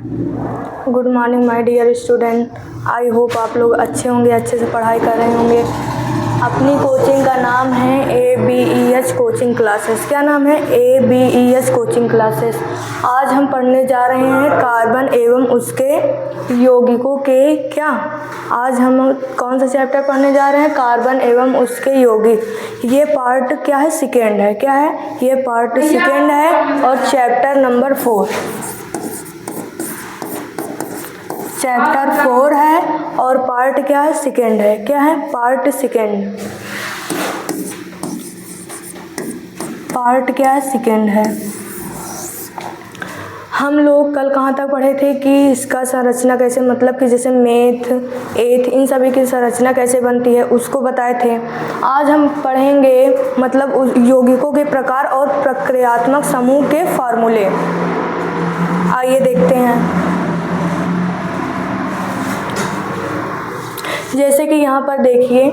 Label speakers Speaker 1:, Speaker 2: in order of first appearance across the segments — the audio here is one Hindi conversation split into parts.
Speaker 1: Good morning my dear student. I hope आप लोग अच्छे होंगे, अच्छे से पढ़ाई कर रहे होंगे। अपनी कोचिंग का नाम है ABES कोचिंग क्लासेस। क्या नाम है? ABES coaching classes. आज हम पढ़ने जा रहे हैं कार्बन एवं उसके यौगिकों के क्या। आज हम कौन सा चैप्टर पढ़ने जा रहे हैं? कार्बन एवं उसके यौगिक। ये पार्ट क्या है? सेकेंड है। क्या है? ये पार्ट सेकेंड है और चैप्टर नंबर 4। चैप्टर 4 है और पार्ट क्या है? सेकेंड है। क्या है? Part second. पार्ट क्या है? सेकेंड है। हम लोग कल कहाँ तक पढ़े थे कि इसका संरचना कैसे, मतलब कि जैसे मेथ, एथ, इन सभी की संरचना कैसे बनती है उसको बताए थे। आज हम पढ़ेंगे मतलब उस यौगिकों के प्रकार और प्रक्रियात्मक समूह के फार्मूले। आइए देखते हैं। जैसे कि यहाँ पर देखिए,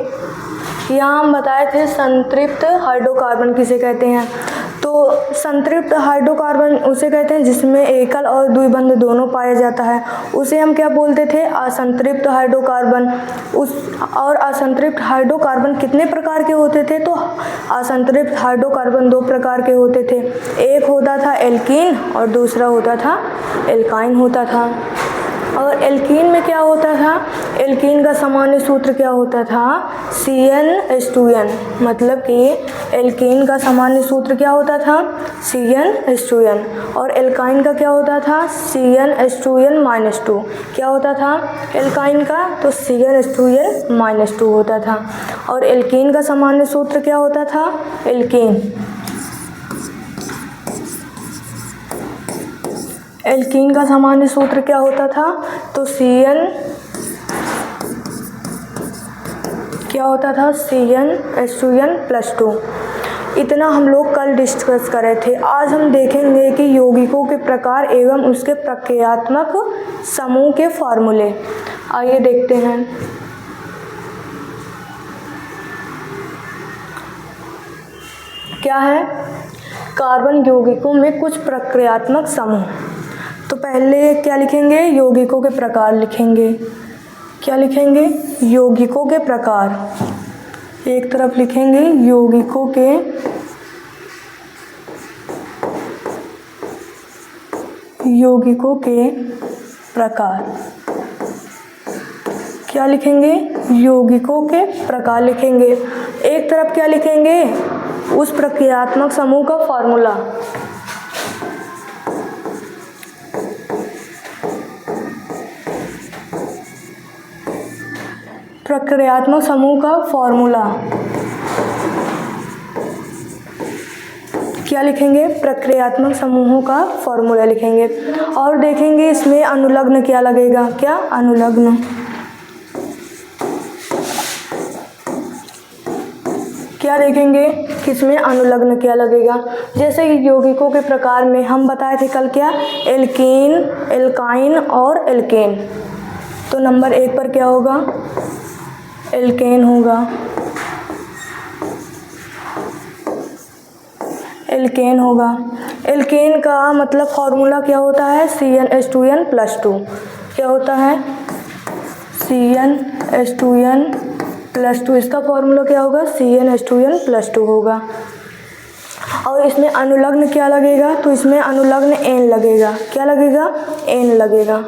Speaker 1: यहाँ हम बताए थे संतृप्त हाइड्रोकार्बन किसे कहते हैं। तो संतृप्त हाइड्रोकार्बन उसे कहते हैं जिसमें एकल और द्विबंध दोनों पाया जाता है। उसे हम क्या बोलते थे? असंतृप्त हाइड्रोकार्बन। और असंतृप्त हाइड्रोकार्बन कितने प्रकार के होते थे? तो असंतृप्त हाइड्रोकार्बन 2 प्रकार के होते थे। एक होता था एल्कीन और दूसरा होता था एल्काइन होता था। और एल्कीन में क्या होता था? एल्कीन का सामान्य सूत्र क्या होता था? CnH2n। मतलब कि एल्कीन का सामान्य सूत्र क्या होता था? CnH2n। और एल्काइन का क्या होता था? CnH2n-2। क्या होता था एल्काइन का? तो CnH2n-2 होता था। और एल्कीन का सामान्य सूत्र क्या होता था? एल्कीन का सामान्य सूत्र क्या होता था? तो क्या होता था? CnH2n+2। इतना हम लोग कल डिस्कस करे थे। आज हम देखेंगे कि यौगिकों के प्रकार एवं उसके प्रक्रियात्मक समूह के फार्मूले। आइए देखते हैं। क्या है? कार्बन यौगिकों में कुछ प्रक्रियात्मक समूह। तो पहले क्या लिखेंगे? यौगिकों के प्रकार लिखेंगे। क्या लिखेंगे? यौगिकों के प्रकार। एक तरफ लिखेंगे यौगिकों के प्रकार। क्या लिखेंगे? यौगिकों के प्रकार लिखेंगे। एक तरफ क्या लिखेंगे? उस प्रक्रियात्मक समूह का फॉर्मूला। प्रक्रियात्मक समूह का फॉर्मूला क्या लिखेंगे? प्रक्रियात्मक समूहों का फॉर्मूला लिखेंगे। और देखेंगे इसमें अनुलग्न क्या लगेगा। क्या? अनुलग्न। क्या देखेंगे? किसमें अनुलग्न क्या लगेगा। जैसे कि यौगिकों के प्रकार में हम बताए थे कल क्या? एल्कीन, एल्काइन और एल्केन। तो नंबर 1 पर क्या होगा? एल्केन होगा। एल्केन होगा। एल्केन का मतलब फॉर्मूला क्या होता है? CnH2n+2। क्या होता है? CnH2n+2। इसका फॉर्मूला क्या होगा? CnH2n+2 होगा। और इसमें अनुलग्न क्या लगेगा? तो इसमें अनुलग्न N लगेगा। क्या लगेगा? N लगेगा।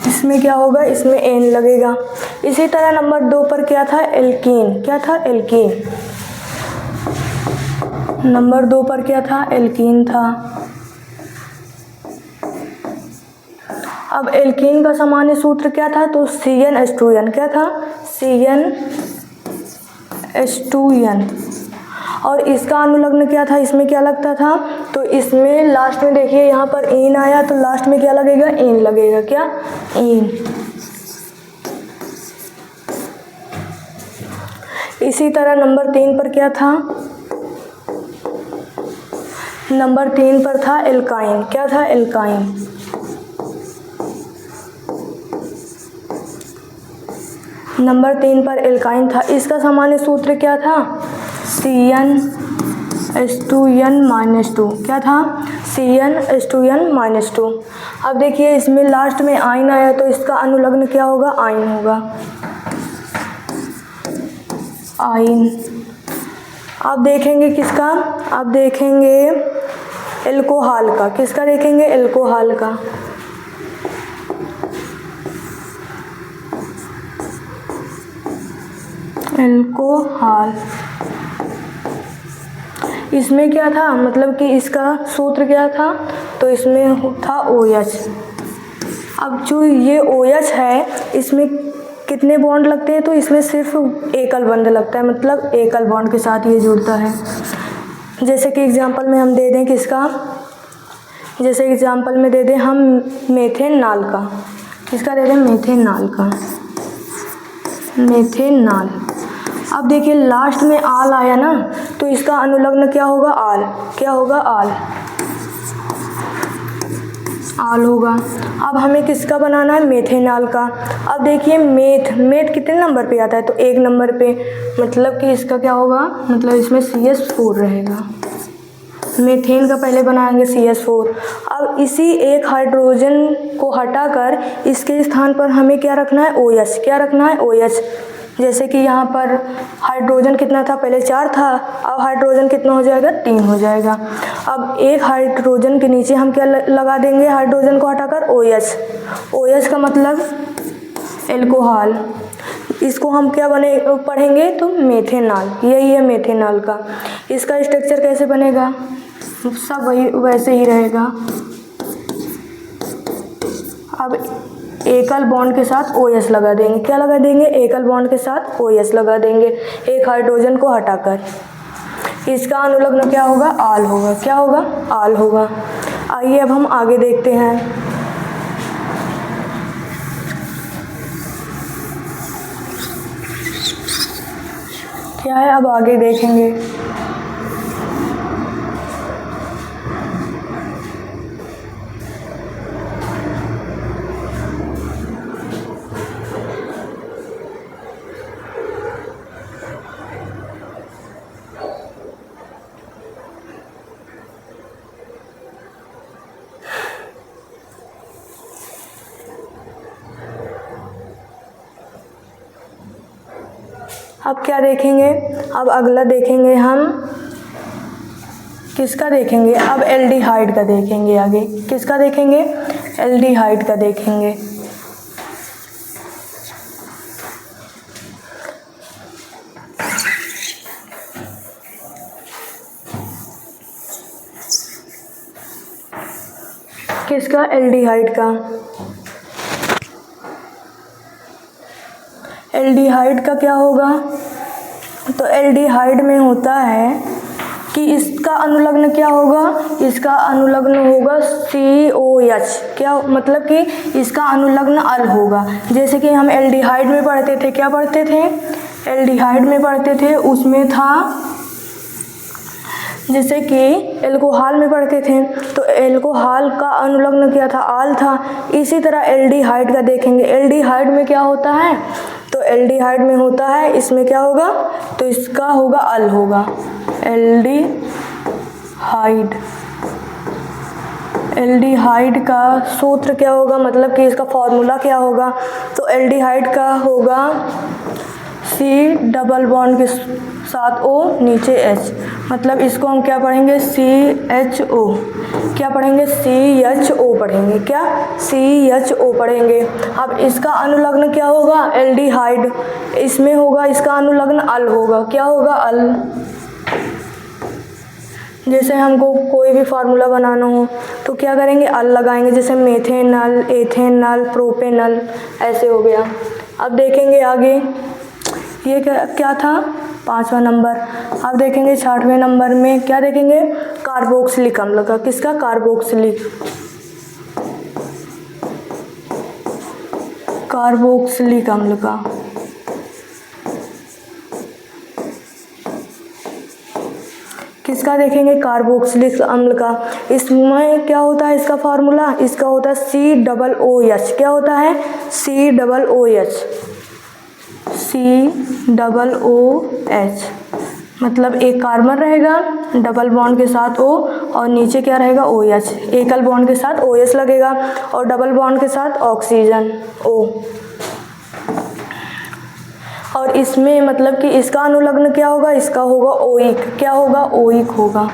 Speaker 1: इसमें क्या होगा? इसमें N लगेगा। इसी तरह नंबर 2 पर क्या था? एल्कीन। क्या था? एल्कीन। नंबर 2 पर क्या था? एल्कीन था। अब एल्कीन का सामान्य सूत्र क्या था? तो CnH2n। क्या था? CnH2n। और इसका अनुलग्न क्या था? इसमें क्या लगता था? तो इसमें लास्ट में देखिए यहाँ पर इन आया तो लास्ट में क्या लगेगा? इन लगेगा। क्या? इन। इसी तरह नंबर 3 पर क्या था? नंबर 3 पर था एल्काइन। क्या था? एल्काइन। नंबर 3 पर एल्काइन था। इसका सामान्य सूत्र क्या था? CnH2n Cn-2 क्या था, Cn(H2n-2). अब देखिए इसमें लास्ट में आयन आया तो इसका अनुलग्न क्या होगा, आयन होगा, आयन। अब देखेंगे किसका, अब देखेंगे एल्कोहल का, किसका देखेंगे, एल्कोहल का। एल्कोहल, इसमें क्या था, मतलब कि इसका सूत्र क्या था, तो इसमें था OH। अब जो ये OH है इसमें कितने बॉन्ड लगते हैं, तो इसमें सिर्फ एकल बंध लगता है, मतलब एकल बॉन्ड के साथ ये जुड़ता है। जैसे कि एग्जांपल में हम दे दें किसका, जैसे एग्जांपल में दे दें हम मेथेनॉल का, किसका दे दें, मेथेनॉल का, मेथेनॉल। अब देखिए लास्ट में आल आया ना, तो इसका अनुलग्न क्या होगा, आल, क्या होगा, आल, आल होगा। अब हमें किसका बनाना है, मेथेनॉल का। अब देखिए मेथ कितने नंबर पे आता है, तो 1 नंबर पे, मतलब कि इसका क्या होगा, मतलब इसमें CH4 रहेगा। मीथेन का पहले बनाएंगे CH4। अब इसी एक हाइड्रोजन को हटाकर इसके स्थान पर हमें क्या रखना है, OH, क्या रखना है, OH। जैसे कि यहाँ पर हाइड्रोजन कितना था, पहले 4 था, अब हाइड्रोजन कितना हो जाएगा, 3 हो जाएगा। अब एक हाइड्रोजन के नीचे हम क्या लगा देंगे, हाइड्रोजन को हटाकर OH, OH का मतलब एल्कोहल। इसको हम क्या पढ़ेंगे, तो मेथेनॉल, यही है मेथेनॉल का। इसका स्ट्रक्चर कैसे बनेगा, सब वही वैसे ही रहेगा। अब एकल बॉन्ड के साथ OH लगा देंगे, क्या लगा देंगे, एकल बॉन्ड के साथ OH लगा देंगे एक हाइड्रोजन को हटाकर। इसका अनुलग्न क्या होगा, आल होगा, क्या होगा, आल होगा। आइए अब हम आगे देखते हैं। क्या है, अब आगे देखेंगे। अब क्या देखेंगे, अब अगला देखेंगे हम किसका देखेंगे, अब एल्डिहाइड का देखेंगे। आगे किसका देखेंगे, एल्डिहाइड का देखेंगे। किसका, एल्डिहाइड का। एल्डिहाइड का क्या होगा, तो एल्डिहाइड में होता है कि इसका अनुलग्न क्या होगा, इसका अनुलग्न होगा COH, क्या मतलब कि इसका अनुलग्न अल होगा। जैसे कि हम एल्डिहाइड में पढ़ते थे, क्या पढ़ते थे, एल्डिहाइड में पढ़ते थे, उसमें था, जैसे कि एल्कोहल में पढ़ते थे तो एल्कोहल का अनुलग्न क्या था, आल था। इसी तरह एल्डिहाइड का देखेंगे, एल्डिहाइड में क्या होता है, तो एल्डिहाइड में होता है, इसमें क्या होगा, तो इसका होगा अल होगा, एल्डिहाइड। एल्डिहाइड का सूत्र क्या होगा, मतलब कि इसका फॉर्मूला क्या होगा, तो एल्डिहाइड का होगा C डबल बॉन्ड के साथ O नीचे H, मतलब इसको हम क्या पढ़ेंगे, CHO, क्या पढ़ेंगे, CHO पढ़ेंगे, क्या, CHO पढ़ेंगे। अब इसका अनुलग्न क्या होगा, एल्डिहाइड, इसमें होगा इसका अनुलग्न अल होगा, क्या होगा, अल। जैसे हमको कोई भी फार्मूला बनाना हो तो क्या करेंगे, अल लगाएंगे, जैसे मेथेनॉल, एथेनॉल, प्रोपेनॉल, ऐसे हो गया। अब देखेंगे आगे, ये क्या था, 5वां नंबर। अब देखेंगे 6वें नंबर में क्या देखेंगे, कार्बोक्सिलिक अम्ल का। किसका, कार्बोक्सिलिक, कार्बोक्सिलिक अम्ल का। किसका देखेंगे, कार्बोक्सिलिक अम्ल का। इसमें क्या होता है, इसका फार्मूला, इसका होता है COOH, क्या होता है, COOH, COOH, मतलब एक कार्बन रहेगा डबल बॉन्ड के साथ O और नीचे क्या रहेगा OH, एकल बॉन्ड के साथ OH लगेगा और डबल बॉन्ड के साथ ऑक्सीजन O। और इसमें मतलब कि इसका अनुलग्न क्या होगा, इसका होगा ओइक, क्या होगा ओइक होगा,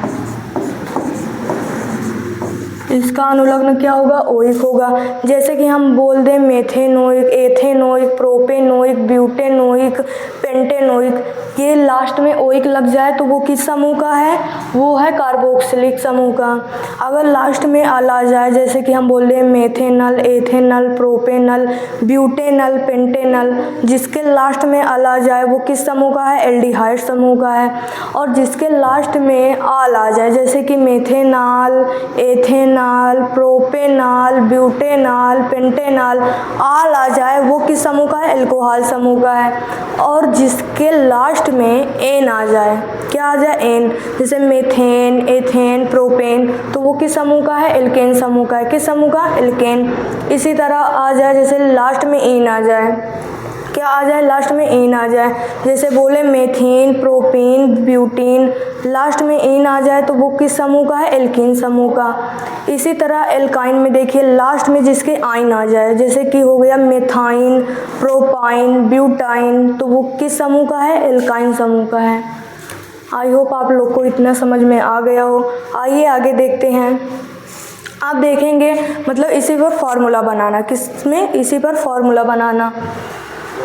Speaker 1: इसका अनुलग्न क्या होगा ओइक होगा। जैसे कि हम बोल दें methanoic, ethanoic, propanoic, butanoic, pentanoic, ये लास्ट में ओइक लग जाए तो वो किस समूह का है, वो है कार्बोक्सिलिक समूह का। अगर लास्ट में अल आ जाए जैसे कि हम बोल दें मेथेनल, एथेनल, प्रोपेनल, ब्यूटेनल, पेंटेनल, जिसके लास्ट में अल आ जाए वो किस समूह का है, एल्डिहाइड समूह का है। और जिसके लास्ट में आल आ जाए जैसे कि methanol, ethanol, propanol, butanol, pentanol, आल आ जाए वो किस समूह का है, एल्कोहल समूह का है। और जिसके लास्ट में एन आ जाए, क्या आ जाए एन, जैसे मेथेन, एथेन, प्रोपेन, तो वो किस समूह का है, एल्केन समूह का है, किस समूह का, एल्केन। इसी तरह आ जाए जैसे लास्ट में इन आ जाए, क्या आ जाए, लास्ट में इन आ जाए, जैसे बोले मेथीन, प्रोपीन, ब्यूटीन, लास्ट में इन आ जाए तो वो किस समूह का है, एल्कीन समूह का। इसी तरह एल्काइन में देखिए लास्ट में जिसके आइन आ जाए जैसे कि हो गया मेथाइन, प्रोपाइन, ब्यूटाइन, तो वो किस समूह का है, एल्काइन समूह का है। आई होप आप लोग को इतना समझ में आ गया हो। आइए आगे देखते हैं। आप देखेंगे मतलब इसी पर फॉर्मूला बनाना, किसमें, इसी पर फॉर्मूला बनाना।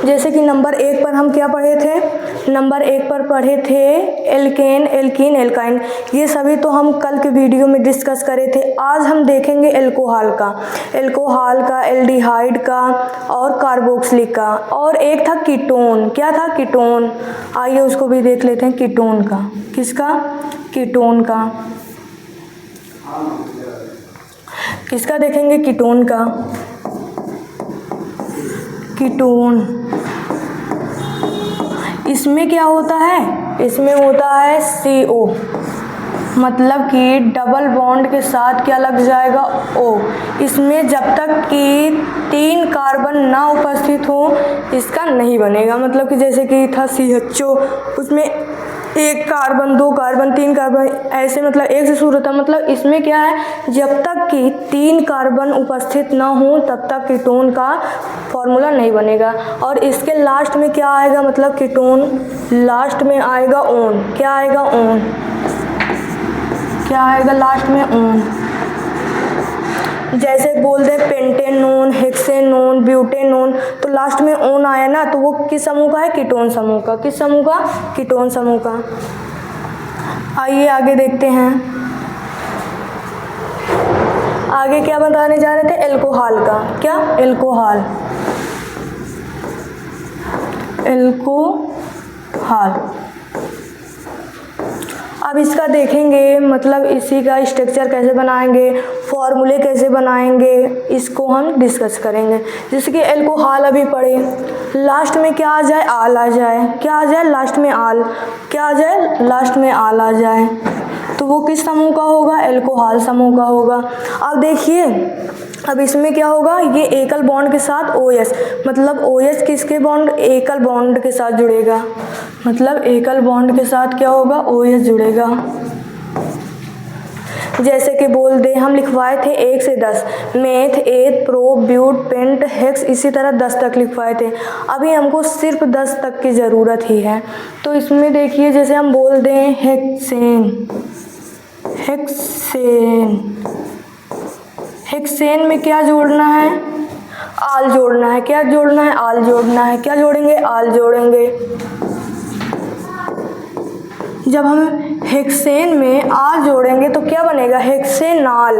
Speaker 1: जैसे कि नंबर 1 पर हम क्या पढ़े थे, नंबर 1 पर पढ़े थे एल्केन, एल्कीन, एल्काइन, ये सभी तो हम कल के वीडियो में डिस्कस करे थे। आज हम देखेंगे एल्कोहल का, एल्कोहल का, एल्डिहाइड का और कार्बोक्सिलिक का। और एक था कीटोन, क्या था, कीटोन, आइए उसको भी देख लेते हैं, कीटोन का, किसका, कीटोन का, किसका देखेंगे, कीटोन का, कीटोन। इसमें क्या होता है, इसमें होता है CO, मतलब कि डबल बॉन्ड के साथ क्या लग जाएगा, O। इसमें जब तक कि 3 कार्बन ना उपस्थित हो इसका नहीं बनेगा। मतलब कि जैसे कि था CHO, उसमें 1 कार्बन, 2 कार्बन, 3 कार्बन, ऐसे मतलब एक से शुरू होता। मतलब इसमें क्या है, जब तक कि 3 कार्बन उपस्थित ना हो तब तक कीटोन का फॉर्मूला नहीं बनेगा। और इसके लास्ट में क्या आएगा, मतलब कीटोन लास्ट में आएगा ओन, क्या आएगा, ओन, क्या आएगा लास्ट में, ओन। जैसे बोल दे पेंटेनोन, हेक्सेनोन, ब्यूटेनोन, तो लास्ट में ओन आया ना, तो वो किस समूह का है, कीटोन समूह का, किस समूह का, कीटोन समूह का। आइए आगे देखते हैं। आगे क्या बताने जा रहे थे, एल्कोहल का, क्या, एल्कोहल, एल्कोहल। अब इसका देखेंगे मतलब इसी का स्ट्रक्चर कैसे बनाएंगे, फॉर्मूले कैसे बनाएंगे, इसको हम डिस्कस करेंगे। जैसे कि एल्कोहल अभी पढ़े, लास्ट में क्या आ जाए, आल आ जाए, क्या आ जाए, लास्ट में आल, क्या आ जाए, लास्ट में आल आ जाए, तो वो किस समूह का होगा, एल्कोहल समूह का होगा। अब देखिए अब इसमें क्या होगा, ये एकल बॉन्ड के साथ OH, मतलब OH किसके बॉन्ड, एकल बॉन्ड के साथ जुड़ेगा, मतलब एकल बॉन्ड के साथ क्या होगा, OH जुड़ेगा। जैसे कि बोल दे हम लिखवाए थे 1 से 10, मेथ, एथ, प्रो, ब्यूट, पेंट, हेक्स, इसी तरह 10 तक लिखवाए थे। अभी हमको सिर्फ 10 तक की ज़रूरत ही है। तो इसमें देखिए जैसे हम बोल दें हेक्सेन, हेक्सेन, हेक्सेन में क्या जोड़ना है, आल जोड़ना है, क्या जोड़ना है, आल जोड़ना है, क्या जोड़ेंगे, आल जोड़ेंगे। जब हम हेक्सेन में आल जोड़ेंगे तो क्या बनेगा, हेक्सेनाल,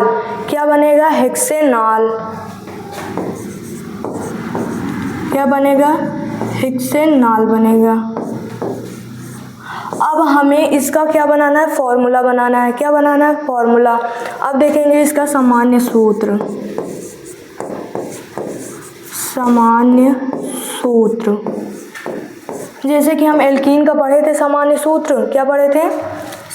Speaker 1: क्या बनेगा, हेक्सेनाल, क्या बनेगा, हेक्सेनाल बनेगा। अब हमें इसका क्या बनाना है, फॉर्मूला बनाना है, क्या बनाना है, फॉर्मूला। अब देखेंगे इसका सामान्य सूत्र, सामान्य सूत्र। जैसे कि हम एल्कीन का पढ़े थे सामान्य सूत्र, क्या पढ़े थे,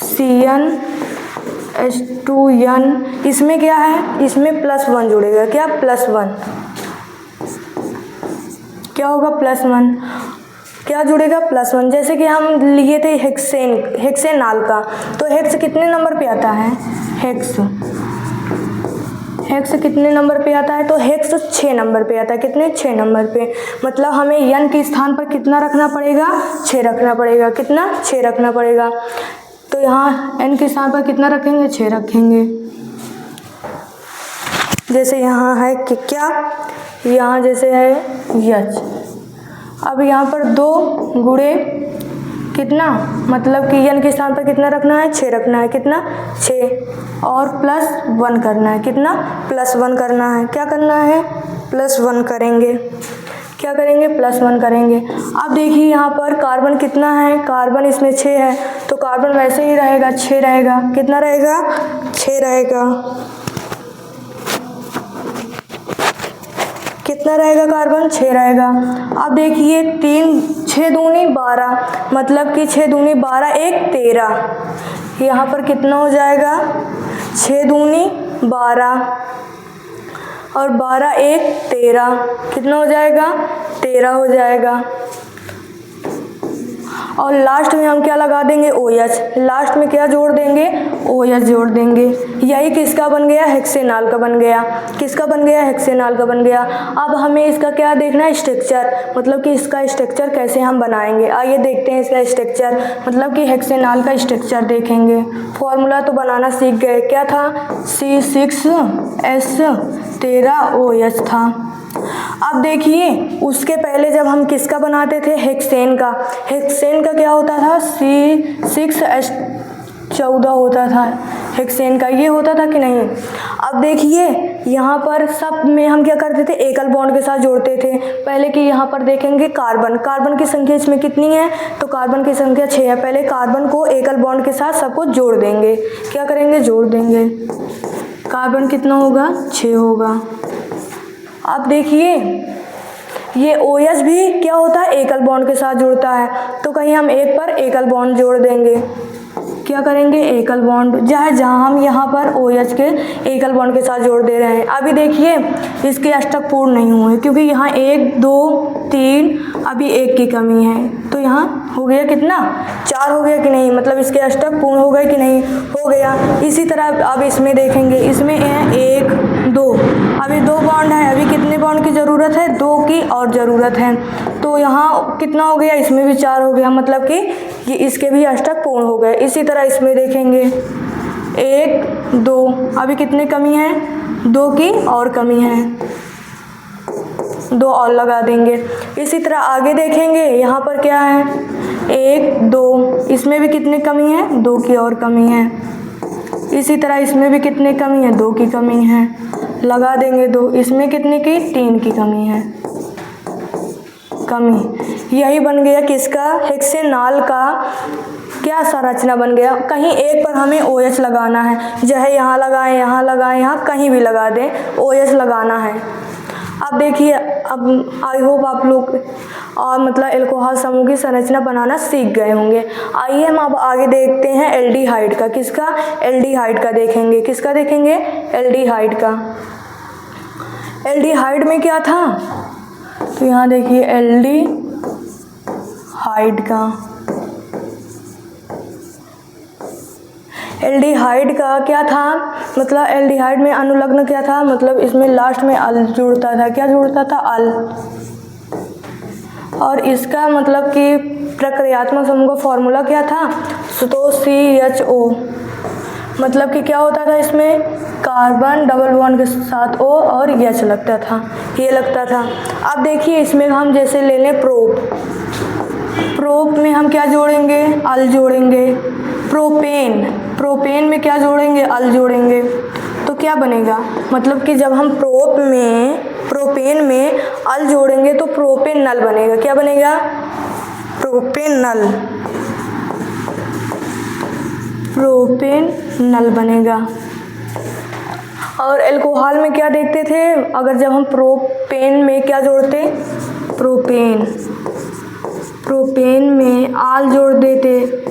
Speaker 1: CnH2n, इसमें क्या है, इसमें +1 जुड़ेगा, क्या, +1, क्या होगा, +1। क्या जुड़ेगा +1। जैसे कि हम लिए थे हेक्सेनाल का, तो हेक्स कितने नंबर पे आता है, हेक्स कितने नंबर पे आता है, तो हेक्स 6 नंबर पे आता है। कितने, 6 नंबर पे। मतलब हमें n के स्थान पर कितना रखना पड़ेगा, 6 रखना पड़ेगा। कितना, 6 रखना पड़ेगा। तो यहाँ n के स्थान पर कितना रखेंगे, 6 रखेंगे। जैसे यहाँ है कि क्या, यहाँ जैसे है H, अब यहाँ पर 2 गुणे कितना, मतलब कि n के स्थान पर कितना रखना है, 6 रखना है। कितना, 6 और +1 करना है। कितना, +1 करना है। क्या करना है, +1 करेंगे। क्या करेंगे, +1 करेंगे। अब देखिए यहाँ पर कार्बन कितना है, कार्बन इसमें 6 है, तो कार्बन वैसे ही रहेगा, 6 रहेगा। कितना रहेगा, 6 रहेगा। कितना रहेगा, कार्बन 6 रहेगा। अब देखिए 6 दूनी 12, मतलब कि 6 दूनी 12 1 13। यहाँ पर कितना हो जाएगा, 6 दूनी 12 और 12 1 13। कितना हो जाएगा, 13 हो जाएगा। और लास्ट में हम क्या लगा देंगे, OH। लास्ट में क्या जोड़ देंगे, OH जोड़ देंगे। यही किसका बन गया, हेक्सेनाल का बन गया। किसका बन गया, हेक्सेनाल का बन गया। अब हमें इसका क्या देखना है, स्ट्रक्चर, मतलब कि इसका स्ट्रक्चर कैसे हम बनाएंगे। आइए देखते हैं इसका स्ट्रक्चर, मतलब कि हेक्सेनाल का स्ट्रक्चर देखेंगे। फॉर्मूला तो बनाना सीख गए, क्या था, C6H13OH था। अब देखिए उसके पहले जब हम किसका बनाते थे, हेक्सेन का क्या होता था, C6H14 होता था हेक्सेन का, ये होता था कि नहीं। अब देखिए यहाँ पर सब में हम क्या करते थे, एकल बॉन्ड के साथ जोड़ते थे। पहले कि यहाँ पर देखेंगे कार्बन की संख्या इसमें कितनी है, तो कार्बन की संख्या 6 है। पहले कार्बन को एकल बॉन्ड के साथ सबको जोड़ देंगे। क्या करेंगे, जोड़ देंगे। कार्बन कितना होगा, 6 होगा। अब देखिए ये OH भी क्या होता है, एकल बॉन्ड के साथ जुड़ता है, तो कहीं हम एक पर एकल बॉन्ड जोड़ देंगे। क्या करेंगे, एकल बॉन्ड, जहाँ हम यहाँ पर OH के एकल बॉन्ड के साथ जोड़ दे रहे हैं। अभी देखिए इसके अष्टक पूर्ण नहीं हुए, क्योंकि यहाँ 1 2 3 अभी 1 की कमी है, तो यहाँ हो गया कितना, 4 हो गया कि नहीं, मतलब इसके अष्टक पूर्ण हो गए कि नहीं, हो गया। इसी तरह अब इसमें देखेंगे, इसमें है 1 2, अभी 2 बॉन्ड है, अभी कितने बॉन्ड की ज़रूरत है, 2 की और ज़रूरत है, तो यहाँ कितना हो गया, इसमें भी 4 हो गया, मतलब कि ये इसके भी अष्टक पूर्ण हो गए। इसी तरह इसमें देखेंगे 1 2, अभी कितने कमी है, 2 की और कमी है, 2 और लगा देंगे। इसी तरह आगे देखेंगे, यहाँ पर क्या है, 1 2, इसमें भी कितने कमी है, 2 की और कमी है। इसी तरह इसमें भी कितने कमी है, 2 की कमी है, लगा देंगे 2। इसमें कितने की, 3 की कमी है, कमी। यही बन गया किसका, हेक्सेनाल का क्या संरचना बन गया। कहीं एक पर हमें OH लगाना है, चाहे यहाँ लगाएं, यहाँ लगाएं, यहाँ कहीं भी लगा दें, OH लगाना है। अब देखिए, अब आई होप आप लोग और मतलब एल्कोहल समूह की संरचना बनाना सीख गए होंगे। आइए हम अब आगे देखते हैं एल्डिहाइड का। किसका, एल्डिहाइड का देखेंगे। किसका देखेंगे, एल्डिहाइड का। एल्डिहाइड में क्या था, तो यहाँ देखिए एल्डिहाइड का, एल्डिहाइड का क्या था, मतलब एल्डिहाइड में अनुलग्न क्या था, मतलब इसमें लास्ट में अल जुड़ता था। क्या जुड़ता था, अल। और इसका मतलब कि प्रक्रियात्मक समूह का फॉर्मूला क्या था, तो CHO, मतलब कि क्या होता था, इसमें कार्बन डबल बॉन्ड के साथ O और H लगता था, ये लगता था। अब देखिए इसमें हम जैसे ले लें प्रोप में हम क्या जोड़ेंगे, अल जोड़ेंगे। प्रोपेन में क्या जोड़ेंगे, अल जोड़ेंगे, तो क्या बनेगा, मतलब कि जब हम प्रोपेन में अल जोड़ेंगे तो प्रोपेनल बनेगा। क्या बनेगा, प्रोपेनल बनेगा। और अल्कोहल में क्या देखते थे, अगर जब हम प्रोपेन में क्या जोड़ते, प्रोपेन में आल जोड़ देते,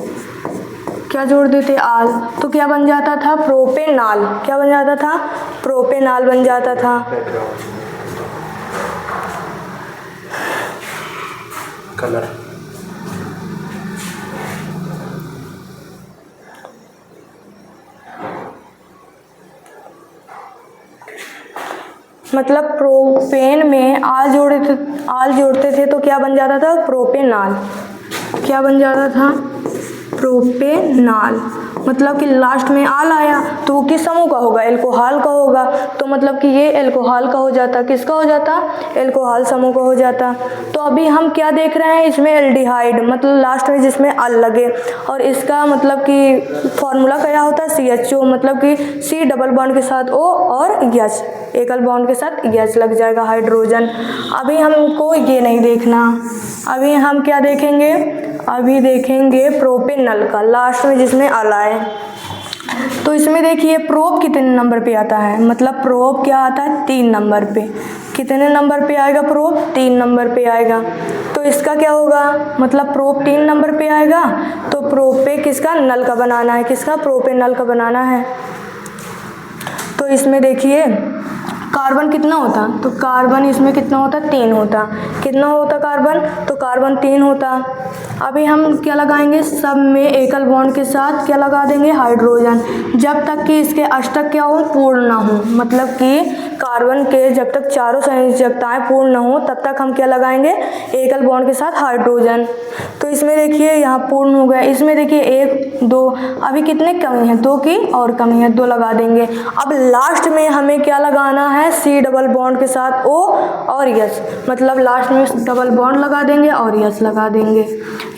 Speaker 1: क्या जोड़ देते, आल, तो क्या बन जाता था, प्रोपेनाल। क्या बन जाता था, प्रोपेनाल बन जाता था। मतलब प्रोपेन में आल जोड़ते थे तो क्या बन जाता था? प्रोपेनाल। क्या बन जाता था? प्रोपेनाल। मतलब कि लास्ट में आल आया तो वो किस समूह का होगा? एल्कोहल का होगा। तो मतलब कि ये एल्कोहल का हो जाता। किसका हो जाता? एल्कोहल समूह का हो जाता। तो अभी हम क्या देख रहे हैं? इसमें एल्डिहाइड, मतलब लास्ट में जिसमें अल लगे, और इसका मतलब कि फॉर्मूला क्या होता है? CHO, मतलब कि C डबल बॉन्ड के साथ O और H, एकल बॉन्ड के साथ H लग जाएगा, हाइड्रोजन। अभी हमको ये नहीं देखना, अभी हम क्या देखेंगे? अभी देखेंगे प्रोपेनल का, लास्ट में जिसमें अल आए। तो इसमें देखिए प्रोप कितने नंबर पे आता है? मतलब प्रोप क्या आता है? 3 नंबर पे। कितने नंबर पे आएगा प्रोप? 3 नंबर पे आएगा। तो इसका क्या होगा? मतलब प्रोप 3 नंबर पे आएगा तो प्रोपे किसका? नल का बनाना है। किसका? प्रोपेनल का बनाना है। तो इसमें देखिए कार्बन कितना होता? तो कार्बन इसमें कितना होता? 3 होता। कितना होता कार्बन? तो कार्बन 3 होता। अभी हम क्या लगाएंगे? सब में एकल बॉन्ड के साथ क्या लगा देंगे? हाइड्रोजन, जब तक कि इसके अष्टक क्या हो? पूर्ण ना हो। मतलब कि कार्बन के जब तक चारों संयोजकताएं पूर्ण न हो तब तक हम क्या लगाएंगे? एकल बॉन्ड के साथ हाइड्रोजन। तो इसमें देखिए यहाँ पूर्ण हो गया। इसमें देखिए 1 2, अभी कितने कमी है? 2 की और कमी है, 2 लगा देंगे। अब लास्ट में हमें क्या लगाना है? C डबल बॉन्ड के साथ O और H, मतलब लास्ट में डबल बॉन्ड लगा देंगे और H लगा देंगे।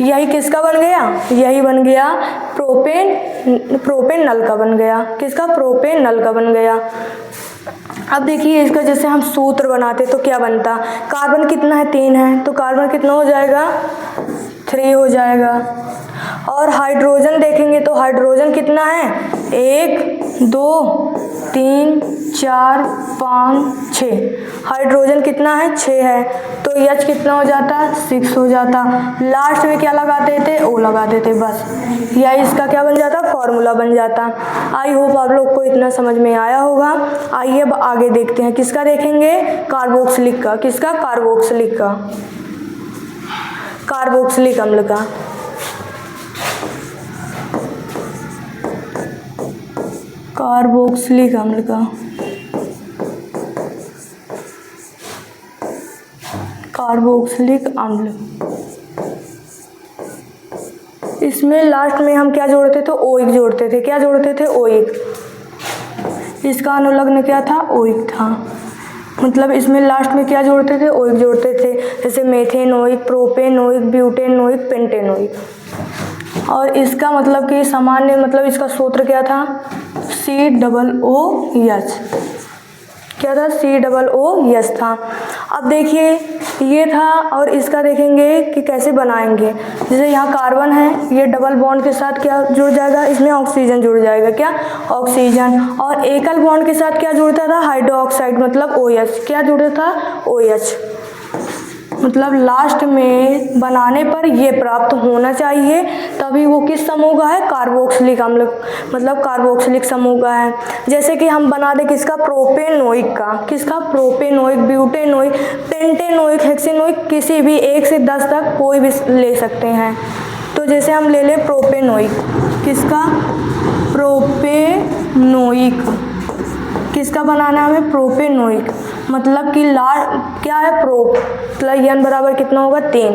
Speaker 1: यही किसका बन गया? यही बन गया प्रोपेन नल का बन गया। किसका? प्रोपेन नल का बन गया। अब देखिए इसका जैसे हम सूत्र बनाते तो क्या बनता? कार्बन कितना है? 3 है, तो कार्बन कितना हो जाएगा? 3 हो जाएगा। और हाइड्रोजन देखेंगे तो हाइड्रोजन कितना है? 1 2 3 4 5 6। हाइड्रोजन कितना है? 6 है। तो H कितना हो जाता? 6 हो जाता। लास्ट में क्या लगाते थे? O लगाते थे बस। या इसका क्या बन जाता? फॉर्मूला बन जाता। आई होप आप लोग को इतना समझ में आया होगा। आइए अब आगे देखते हैं। किसका देखेंगे? कार्बोक्सिलिक का। किसका? कार्बोक्सिलिक का, कार्बोक्सिलिक अम्ल का। कार्बोक्सिलिक अम्ल का, कार्बोक्सिलिक अम्ल। इसमें लास्ट में हम क्या जोड़ते थे? ओइक जोड़ते थे। क्या जोड़ते थे? ओइक। इसका अनुलग्न क्या था? ओइक था। मतलब इसमें लास्ट में क्या जोड़ते थे? ओइक जोड़ते थे। जैसे मेथेनोइक, प्रोपेनोइक, ब्यूटेनोइक, पेंटेनोइक। और इसका मतलब कि सामान्य, मतलब इसका सूत्र क्या था? COOH। क्या था? COOH था। अब देखिए ये था, और इसका देखेंगे कि कैसे बनाएंगे। जैसे यहाँ कार्बन है, ये डबल बॉन्ड के साथ क्या जुड़ जाएगा? इसमें ऑक्सीजन जुड़ जाएगा। क्या? ऑक्सीजन। और एकल बॉन्ड के साथ क्या जुड़ता था? हाइड्रोक्साइड, मतलब OH। क्या जुड़ता था? OH। मतलब लास्ट में बनाने पर ये प्राप्त होना चाहिए, तभी वो किस समूह का है? कार्बोक्सिलिक अम्ल, मतलब कार्बोक्सिलिक समूह का है। जैसे कि हम बना दे किसका? प्रोपेनोइक का। किसका? प्रोपेनोइक, ब्यूटेनोइक, पेंटेनोइक, हेक्सेनोइक, किसी भी 1 से 10 तक कोई भी ले सकते हैं। तो जैसे हम ले लें प्रोपेनोइक। किसका? प्रोपेनोइक। किसका बनाना है हमें? प्रोपेनोइक। मतलब कि क्या है? प्रोप, मतलब n बराबर कितना होगा? 3।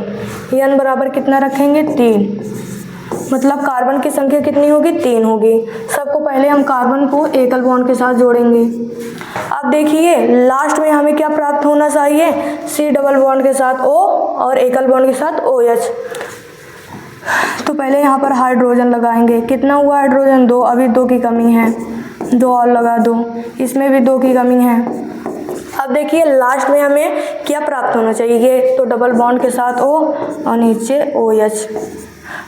Speaker 1: n बराबर कितना रखेंगे? 3। मतलब कार्बन की संख्या कितनी होगी? 3 होगी। सबको पहले हम कार्बन को एकल बॉन्ड के साथ जोड़ेंगे। अब देखिए लास्ट में हमें क्या प्राप्त होना चाहिए? C डबल बॉन्ड के साथ O और एकल बॉन्ड के साथ OH। तो पहले यहाँ पर हाइड्रोजन लगाएंगे। कितना हुआ हाइड्रोजन? 2। अभी 2 की कमी है, 2 और लगा दो। इसमें भी 2 की कमी है। अब देखिए लास्ट में हमें क्या प्राप्त होना चाहिए? तो डबल बॉन्ड के साथ O और नीचे OH।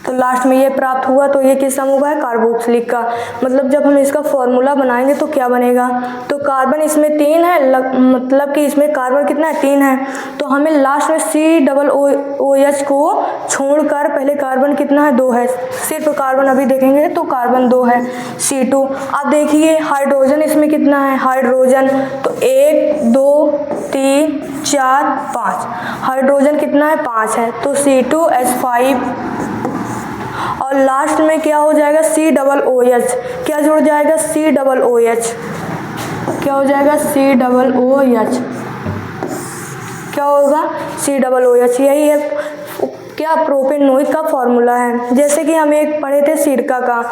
Speaker 1: तो लास्ट में ये प्राप्त हुआ, तो ये किस समूह का है? कार्बोक्सिलिक का। मतलब जब हम इसका फॉर्मूला बनाएंगे तो क्या बनेगा? तो कार्बन इसमें 3 है, मतलब कि इसमें कार्बन कितना है? 3 है। तो हमें लास्ट में COOH को छोड़कर पहले कार्बन कितना है? 2 है। सिर्फ कार्बन अभी देखेंगे तो कार्बन 2 है, C2। अब देखिए हाइड्रोजन इसमें कितना है? हाइड्रोजन तो 1 2 3 4 5। हाइड्रोजन कितना है? 5 है, तो C2H5। और लास्ट में क्या हो जाएगा? C double OH। क्या जुड़ जाएगा? C double OH। क्या हो जाएगा COOH, क्या होगा COOH। यही है क्या प्रोपेनोइक का फॉर्मूला है। जैसे कि हम एक पढ़े थे सिरका का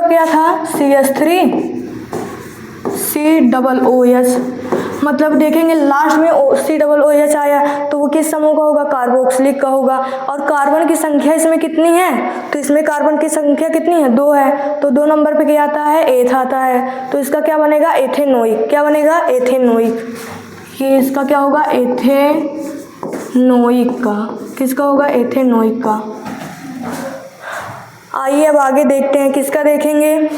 Speaker 1: क्या था CH3COOH। मतलब देखेंगे लास्ट में COOH आया तो वो किस समूह का होगा, कार्बोक्सिलिक का होगा। और कार्बन की संख्या इसमें कितनी है, तो इसमें कार्बन की संख्या कितनी है, 2 है। तो 2 नंबर पे क्या आता है, एथ आता है। तो इसका क्या बनेगा, एथेनोइक। क्या बनेगा, एथेनोइक। ये इसका क्या होगा, एथेनोइक का। किसका होगा, एथेनोइक का। आइए अब आगे देखते हैं, किसका देखेंगे,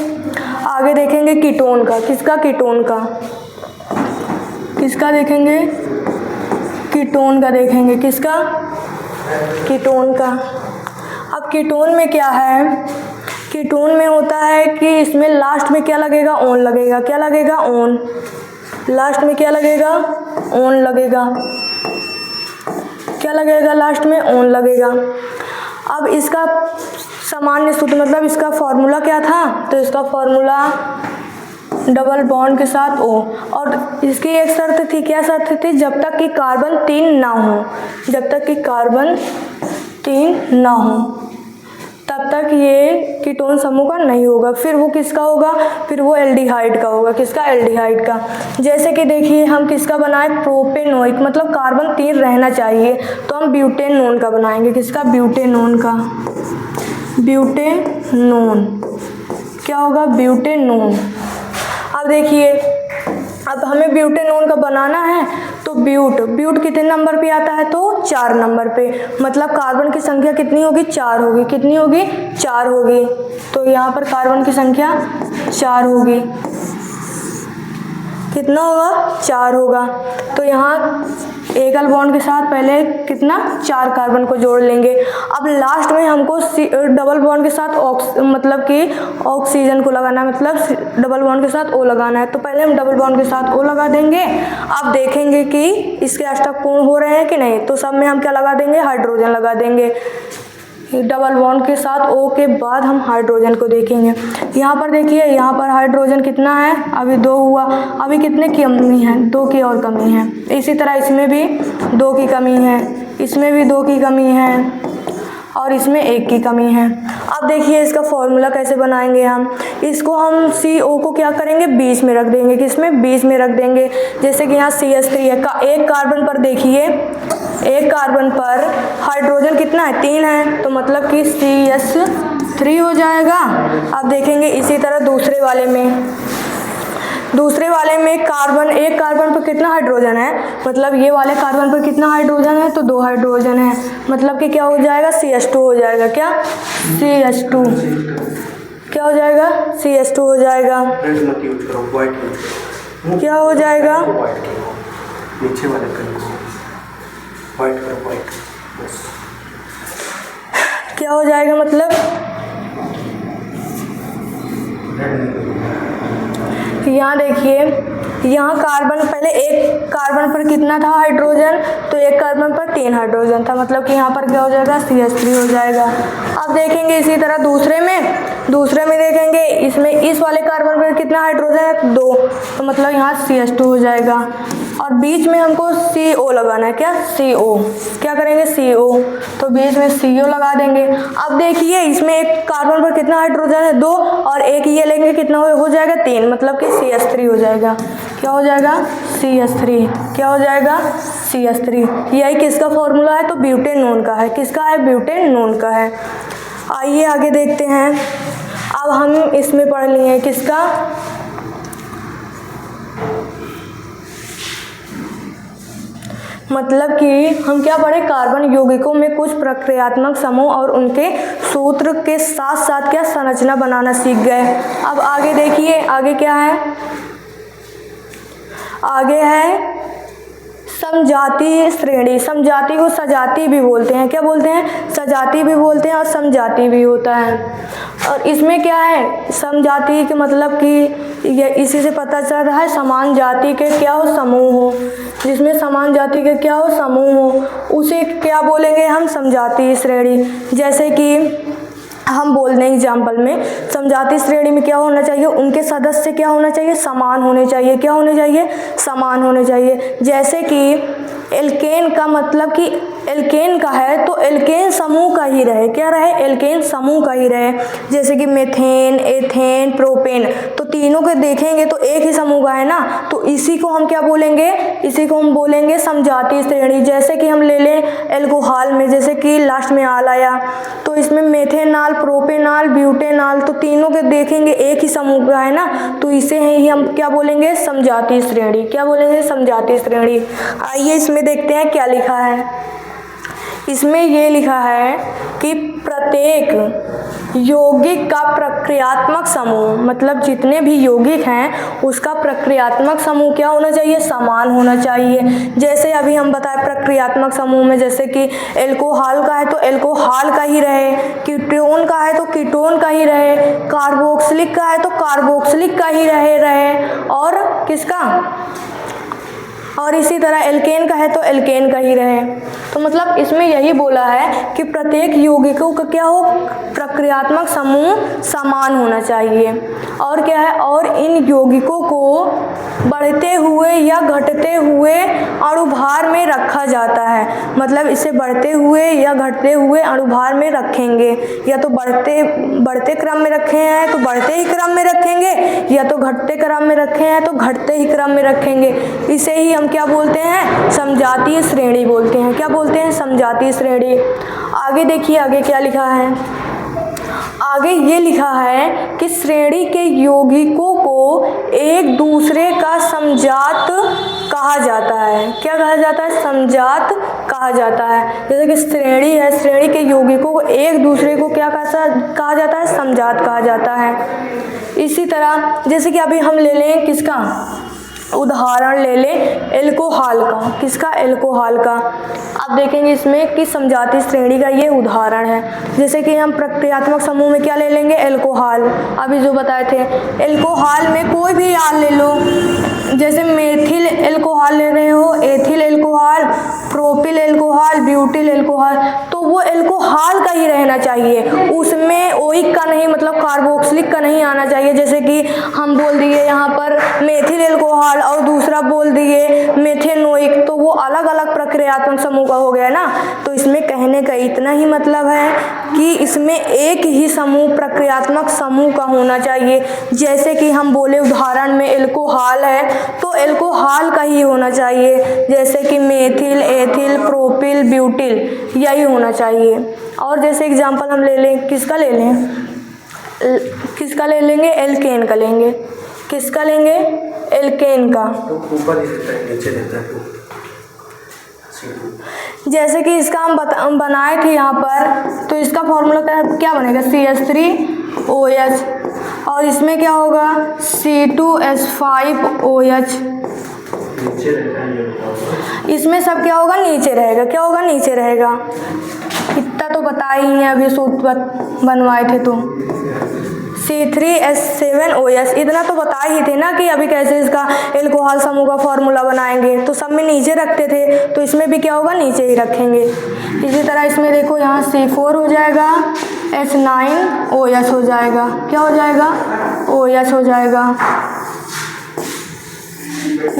Speaker 1: आगे देखेंगे कीटोन का। किसका, कीटोन का। किसका देखेंगे, कीटोन का देखेंगे। किसका, कीटोन का। अब कीटोन में क्या है, कीटोन में होता है कि इसमें लास्ट में क्या लगेगा, ओन लगेगा। क्या लगेगा, ओन। लास्ट में क्या लगेगा, ओन लगेगा। क्या लगेगा, लास्ट में ओन लगेगा। अब इसका सामान्य सूत्र मतलब इसका फॉर्मूला क्या था, तो इसका फॉर्मूला डबल बॉन्ड के साथ O। और इसकी एक शर्त थी, क्या शर्त थी, जब तक कि कार्बन 3 ना हो, जब तक कि कार्बन 3 ना हो तब तक ये कीटोन समूह का नहीं होगा। फिर वो किसका होगा, फिर वो एल्डिहाइड का होगा। किसका, एल्डिहाइड का। जैसे कि देखिए हम किसका बनाए, प्रोपेनोइक, मतलब कार्बन 3 रहना चाहिए तो हम ब्यूटेनोन का बनाएंगे। किसका, ब्यूटेनोन का। ब्यूटेनोन क्या होगा, ब्यूटेनोन। अब देखिए अब हमें ब्यूटेनोन का बनाना है तो ब्यूट कितने नंबर पे आता है, तो 4 नंबर पे। मतलब कार्बन की संख्या कितनी होगी, 4 होगी। कितनी होगी, 4 होगी। तो यहाँ पर कार्बन की संख्या 4 होगी। कितना होगा, 4 होगा। तो यहाँ एकल बॉन्ड के साथ पहले कितना, 4 कार्बन को जोड़ लेंगे। अब लास्ट में हमको डबल बॉन्ड के साथ मतलब कि ऑक्सीजन को लगाना है, मतलब डबल बॉन्ड के साथ O लगाना है। तो पहले हम डबल बॉन्ड के साथ O लगा देंगे। अब देखेंगे कि इसके अष्टक पूर्ण हो रहे हैं कि नहीं, तो सब में हम क्या लगा देंगे, हाइड्रोजन लगा देंगे। डबल बॉन्ड के साथ O के बाद हम हाइड्रोजन को देखेंगे। यहाँ पर देखिए, यहाँ पर हाइड्रोजन कितना है, अभी 2 हुआ। अभी कितने की कमी है, 2 की और कमी है। इसी तरह इसमें भी 2 की कमी है, इसमें भी 2 की कमी है और इसमें 1 की कमी है। अब देखिए इसका फॉर्मूला कैसे बनाएंगे हम। इसको हम CO को क्या करेंगे, 20 में रख देंगे। किसमें, 20 में रख देंगे। जैसे कि यहाँ CH3 है, एक कार्बन पर देखिए, एक कार्बन पर हाइड्रोजन कितना है, 3 है। तो मतलब कि CH3 हो जाएगा। अब देखेंगे इसी तरह दूसरे वाले में कार्बन, एक कार्बन पर कितना हाइड्रोजन है, मतलब ये वाले कार्बन पर कितना हाइड्रोजन है, तो 2 हाइड्रोजन है। मतलब कि क्या हो जाएगा, CH2 हो जाएगा। क्या, CH2 क्या हो जाएगा, CH2 हो जाएगा। क्या हो जाएगा,
Speaker 2: नीचे वाले व्हाइट करो, व्हाइट।
Speaker 1: क्या हो जाएगा, मतलब यहाँ देखिए, यहाँ कार्बन पहले एक कार्बन पर कितना था हाइड्रोजन, तो एक कार्बन पर 3 हाइड्रोजन था। मतलब कि यहाँ पर क्या हो जाएगा, CH3 हो जाएगा। अब देखेंगे इसी तरह दूसरे में देखेंगे, इसमें इस वाले कार्बन पर कितना हाइड्रोजन है, 2। तो मतलब यहाँ CH2 हो जाएगा। और बीच में हमको CO लगाना है। क्या, CO क्या करेंगे, CO। तो बीच में CO लगा देंगे। अब देखिए इसमें एक कार्बन पर कितना हाइड्रोजन है, 2, और एक ये लेंगे, कितना हो जाएगा, 3। मतलब कि CH3 हो जाएगा। क्या हो जाएगा, CH3। क्या हो जाएगा, CH3। यही किसका फॉर्मूला है, तो ब्यूटेनोन का है। किसका है, ब्यूटेनोन का है। आइए आगे देखते हैं। अब हम इसमें पढ़ लिए किसका, मतलब कि हम क्या पढ़े, कार्बन यौगिकों में कुछ प्रक्रियात्मक समूह और उनके सूत्र के साथ साथ क्या संरचना बनाना सीख गए। अब आगे देखिए, आगे क्या है, आगे है समजातीय श्रेणी। समजाति को सजाती भी बोलते हैं। क्या बोलते हैं, सजाती भी बोलते हैं और समजाति भी होता है। और इसमें क्या है, समजाति के मतलब कि ये इसी से पता चल रहा है समान जाति के क्या हो, समूह हो। जिसमें समान जाति के क्या हो, समूह हो, उसे क्या बोलेंगे हम, समजातीय श्रेणी। जैसे कि हम बोल दें एग्जाम्पल में, समजातीय श्रेणी में क्या होना चाहिए, उनके सदस्य क्या होना चाहिए, समान होने चाहिए। क्या होने चाहिए, समान होने चाहिए। जैसे कि एल्केन का मतलब कि एल्केन का है तो एल्केन समूह का ही रहे। क्या रहे, एल्केन समूह का ही रहे। जैसे कि मेथेन, एथेन, प्रोपेन, तो तीनों को देखेंगे तो एक ही समूह का है ना, तो इसी को हम क्या बोलेंगे, इसी को हम बोलेंगे समजातीय श्रेणी। जैसे कि हम ले लें एल्कोहल में, जैसे कि लास्ट में आल आया, तो इसमें मेथेनॉल, प्रोपेनॉल, ब्यूटेनॉल, तो तीनों के देखेंगे एक ही समूह का है ना, तो इसे ही हम क्या बोलेंगे, समजातीय श्रेणी। क्या बोलेंगे, समजातीय श्रेणी। आइए इसमें देखते हैं क्या लिखा है। इसमें ये लिखा है कि प्रत्येक यौगिक का प्रक्रियात्मक समूह, मतलब जितने भी यौगिक हैं उसका प्रक्रियात्मक समूह क्या होना चाहिए, समान होना चाहिए। जैसे अभी हम बताए प्रक्रियात्मक समूह में, जैसे कि एल्कोहल का है तो एल्कोहल का ही रहे, कीटोन का है तो कीटोन का ही रहे, कार्बोक्सिलिक का है तो कार्बोक्सिलिक का ही रहे और किसका, और इसी तरह एल्केन का है तो एल्केन का ही रहे। तो मतलब इसमें यही बोला है कि प्रत्येक यौगिकों का क्या हो, प्रक्रियात्मक समूह समान होना चाहिए। और क्या है, और इन यौगिकों को बढ़ते हुए या घटते हुए अणुभार में रखा जाता है। मतलब इसे बढ़ते हुए या घटते हुए अणुभार में रखेंगे, या तो बढ़ते क्रम में रखे हैं तो बढ़ते ही क्रम में रखेंगे, या तो घटते क्रम में रखे हैं तो घटते ही क्रम में रखेंगे। इसे ही हम क्या बोलते हैं, समजातीय श्रेणी बोलते हैं। क्या बोलते हैं, समजातीय श्रेणी। आगे देखिए, आगे क्या लिखा है, आगे ये लिखा है कि श्रेणी के यौगिकों को एक दूसरे का समजात कहा जाता है। क्या कहा जाता है, समजात कहा जाता है। जैसे कि श्रेणी है, श्रेणी के यौगिकों को एक दूसरे को क्या कहा जाता है, समजात कहा जाता है। इसी तरह जैसे कि अभी हम ले लें किसका उदाहरण, ले लें एल्कोहल का। किसका, एल्कोहल का। आप देखेंगे इसमें कि समजातीय श्रेणी का ये उदाहरण है। जैसे कि हम प्रक्रियात्मक समूह में क्या ले लेंगे, एल्कोहल। अभी जो बताए थे, एल्कोहल में कोई भी आल ले लो, जैसे मेथिल एल्कोहल ले रहे हो, ethyl alcohol, propyl alcohol, butyl alcohol, तो वो एल्कोहल का ही रहना चाहिए, उसमें ओइक का नहीं, मतलब कार्बोक्सिलिक का नहीं आना चाहिए। जैसे कि हम बोल दिए यहाँ पर मेथिल एल्कोहल और दूसरा बोल दिए मेथेनोइक, तो वो अलग अलग प्रक्रियात्मक समूह का हो गया ना। तो इसमें कहने का इतना ही मतलब है कि इसमें एक ही समूह प्रक्रियात्मक समूह का होना चाहिए। जैसे कि हम बोले उदाहरण में एल्कोहल है तो एल्कोहल का ही होना चाहिए, जैसे कि मेथिल, एथिल, प्रोपिल, ब्यूटिल, यही होना चाहिए। और जैसे एग्जांपल हम ले लें, किसका ले लें, किसका ले लेंगे, एल्केन का लेंगे। किसका लेंगे, एल्केन का।
Speaker 2: तो ऊपर ही रहता है, नीचे रहता है।
Speaker 1: जैसे कि इसका हम बनाए थे यहाँ पर, तो इसका फॉर्मूला क्या बनेगा, CH3OH, और इसमें क्या होगा, C2H5OH। इसमें सब क्या होगा, नीचे रहेगा। क्या होगा, नीचे रहेगा। इतना तो बता ही है, अभी सूत्र बनवाए थे तो C3H7OH, इतना तो बता ही थे ना कि अभी कैसे इसका एल्कोहल समूह का फॉर्मूला बनाएंगे। तो सब में नीचे रखते थे, तो इसमें भी क्या होगा, नीचे ही रखेंगे। इसी तरह इसमें देखो, यहाँ C4 हो जाएगा, H9OH हो जाएगा। क्या हो जाएगा, OH हो जाएगा।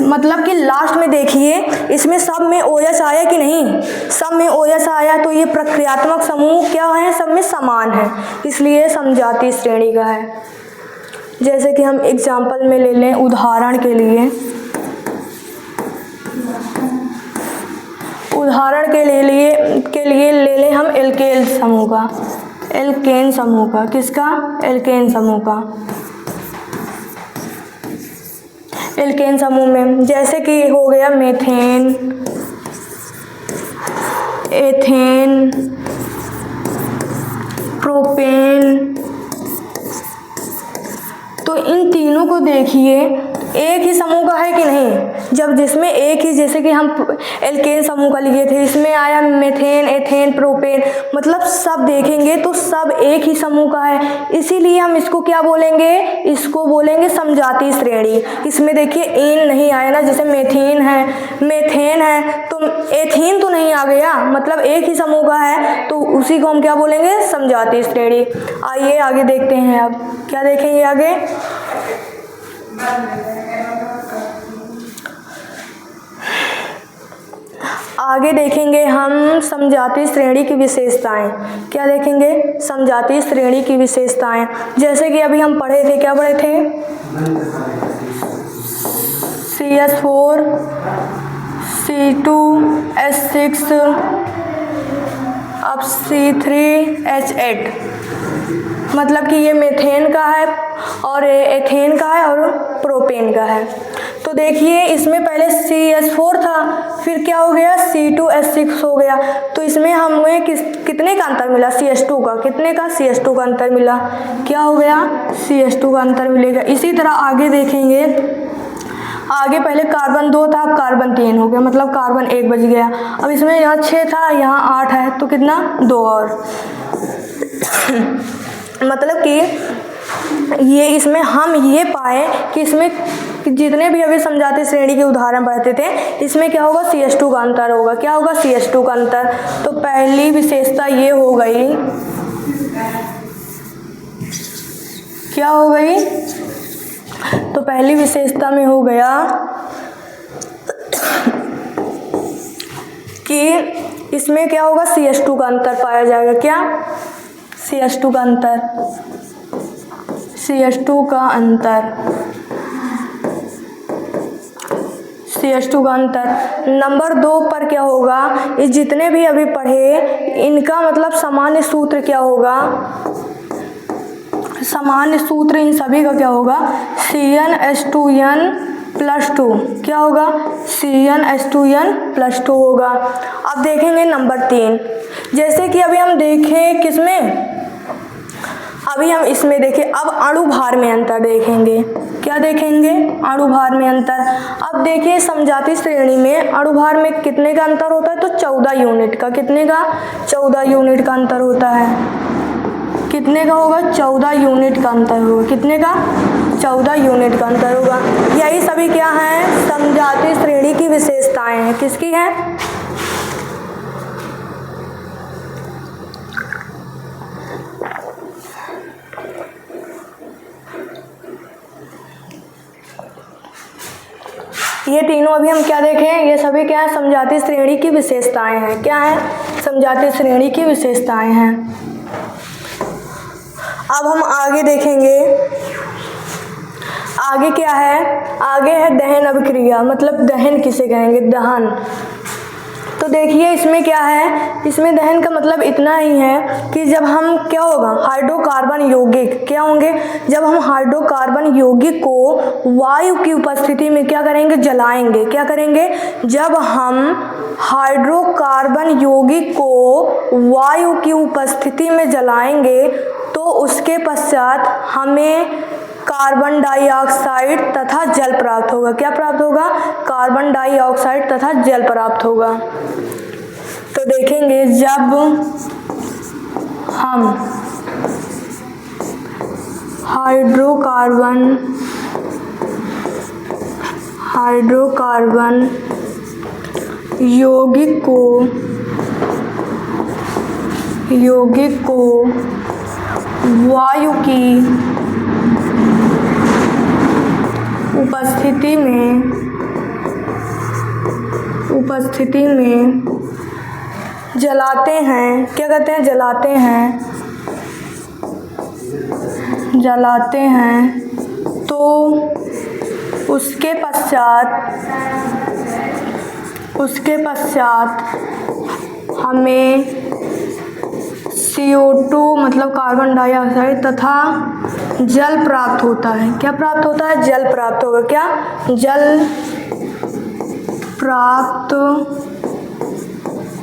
Speaker 1: मतलब कि लास्ट में देखिए, इसमें सब में OH आया कि नहीं, सब में OH आया, तो ये प्रक्रियात्मक समूह क्या है, सब में समान है, इसलिए समजातीय श्रेणी का है। जैसे कि हम एग्जाम्पल में ले लें उदाहरण के लिए, उदाहरण के लिए ले लें हम एल्केन समूह का। एल्केन समूह का, किसका, एल्केन समूह का। एल्केन समूह में जैसे कि हो गया मेथेन, एथेन, प्रोपेन, तो इन तीनों को देखिए, एक ही समूह का है कि नहीं। जब जिसमें एक ही, जैसे कि हम एल्केन समूह का लिए थे, इसमें आया मेथेन, एथेन, प्रोपेन, मतलब सब देखेंगे तो सब एक ही समूह का है, इसीलिए हम इसको क्या बोलेंगे, इसको बोलेंगे समजातीय श्रेणी। इसमें देखिए एन नहीं आया ना, जैसे मेथेन है तो एथीन तो नहीं आ गया, मतलब एक ही समूह का है, तो उसी को हम क्या बोलेंगे, समजातीय श्रेणी। आइए आगे देखते हैं, अब क्या देखेंगे आगे। आगे देखेंगे हम समजातीय श्रेणी की विशेषताएं। क्या देखेंगे, समजातीय श्रेणी की विशेषताएं। जैसे कि अभी हम पढ़े थे, क्या पढ़े थे, CH4 C2H6 अब C3H8, मतलब कि ये मेथेन का है और एथेन का है और प्रोपेन का है। तो देखिए इसमें पहले CH4 था, फिर क्या हो गया, C2H6 हो गया, तो इसमें हमें कितने का अंतर मिला, CH2 का, कितने का, CH2 का अंतर मिला, क्या हो गया, CH2 का अंतर मिलेगा। इसी तरह आगे देखेंगे, आगे पहले कार्बन 2 था, अब कार्बन 3 हो गया, मतलब कार्बन 1 बच गया। अब इसमें यहाँ 6 था, यहाँ 8 है, तो कितना, 2 और मतलब कि ये इसमें हम ये पाए कि इसमें जितने भी अभी समजातीय श्रेणी के उदाहरण पढ़ते थे, इसमें क्या होगा, CH2 का अंतर होगा। क्या होगा, CH2 का अंतर। तो पहली विशेषता ये हो गई, क्या हो गई, तो पहली विशेषता में हो गया कि इसमें क्या होगा, CH2 का अंतर पाया जाएगा। क्या, CH2 का अंतर, CH2 का अंतर, CH2 का अंतर। नंबर 2 पर क्या होगा, ये जितने भी अभी पढ़े इनका मतलब सामान्य सूत्र क्या होगा, सामान्य सूत्र इन सभी का क्या होगा, CnH2n+2, क्या होगा, CnH2n+2 होगा। अब देखेंगे नंबर 3, जैसे कि अभी हम देखें किसमें, अभी हम इसमें देखें, अब अणु भार में अंतर देखेंगे। क्या देखेंगे, अणु भार में अंतर। अब देखिए समजातीय श्रेणी में अणु भार में कितने का अंतर होता है, तो 14 यूनिट का, कितने का, 14 यूनिट का अंतर होता है। कितने का होगा, 14 यूनिट का अंतर होगा, कितने का, 14 यूनिट का अंतर होगा। यही सभी क्या हैं, समजातीय श्रेणी की विशेषताएं हैं। किसकी हैं, ये तीनों अभी हम क्या देखें, ये सभी क्या है, समजातीय श्रेणी की विशेषताएं हैं। क्या है, समजातीय श्रेणी की विशेषताएं हैं। अब हम आगे देखेंगे, आगे क्या है, आगे है दहन अभिक्रिया, मतलब दहन किसे कहेंगे, दहन। तो देखिए इसमें क्या है, इसमें दहन का मतलब इतना ही है कि जब हम क्या होगा, हाइड्रोकार्बन यौगिक क्या होंगे, जब हम हाइड्रोकार्बन यौगिक को वायु की उपस्थिति में क्या करेंगे, जलाएंगे। क्या करेंगे, जब हम हाइड्रोकार्बन यौगिक को वायु की उपस्थिति में जलाएंगे तो उसके पश्चात हमें कार्बन डाइऑक्साइड तथा जल प्राप्त होगा। क्या प्राप्त होगा, कार्बन डाइऑक्साइड तथा जल प्राप्त होगा। तो देखेंगे जब हम हाइड्रोकार्बन यौगिक को वायु की उपस्थिति में जलाते हैं। क्या कहते हैं, जलाते हैं तो उसके पश्चात हमें CO2 मतलब कार्बन डाइऑक्साइड तथा जल प्राप्त होता है। क्या प्राप्त होता है, जल प्राप्त होगा। क्या, जल प्राप्त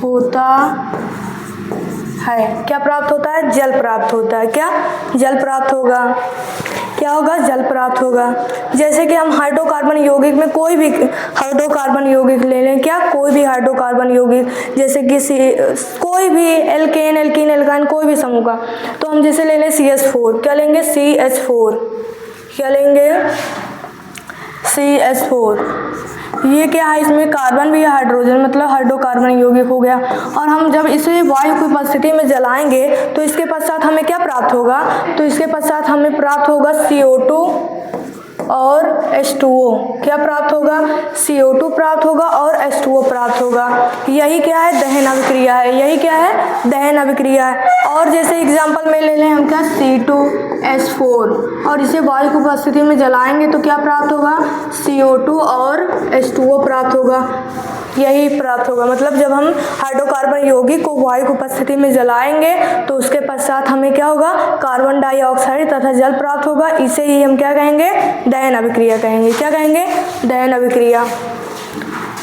Speaker 1: होता है। क्या प्राप्त होता है, जल प्राप्त होता है। क्या, जल प्राप्त होगा। क्या होगा, जल प्राप्त होगा। जैसे कि हम हाइड्रोकार्बन यौगिक में कोई भी हाइड्रोकार्बन यौगिक ले लें, क्या कोई भी हाइड्रोकार्बन यौगिक, जैसे कि कोई भी एल्केन, एल्कीन, एल्काइन, कोई भी समूह का, तो हम जैसे ले लें CH4, क्या लेंगे, CH4, क्या लेंगे, CH4। ये क्या है, इसमें कार्बन भी है, हाइड्रोजन, मतलब हाइड्रोकार्बन यौगिक हो गया। और हम जब इसे वायु की उपस्थिति में जलाएंगे तो इसके पश्चात हमें क्या प्राप्त होगा, तो इसके पश्चात हमें प्राप्त होगा CO2 और H2O। क्या प्राप्त होगा, CO2 प्राप्त होगा और H2O प्राप्त होगा। यही क्या है, दहन अभिक्रिया है, यही क्या है, दहन अभिक्रिया है। और जैसे एग्जांपल में ले लें हम, क्या, C2H4, और इसे वायु की उपस्थिति में जलाएंगे तो क्या प्राप्त होगा, CO2 और H2O प्राप्त होगा, यही प्राप्त होगा। मतलब जब हम हाइड्रोकार्बन यौगिक को वायु की उपस्थिति में जलाएंगे तो उसके पश्चात हमें क्या होगा, कार्बन डाइऑक्साइड तथा जल प्राप्त होगा। इसे ही हम क्या कहेंगे, दहन अभिक्रिया कहेंगे। क्या कहेंगे, दहन अभिक्रिया।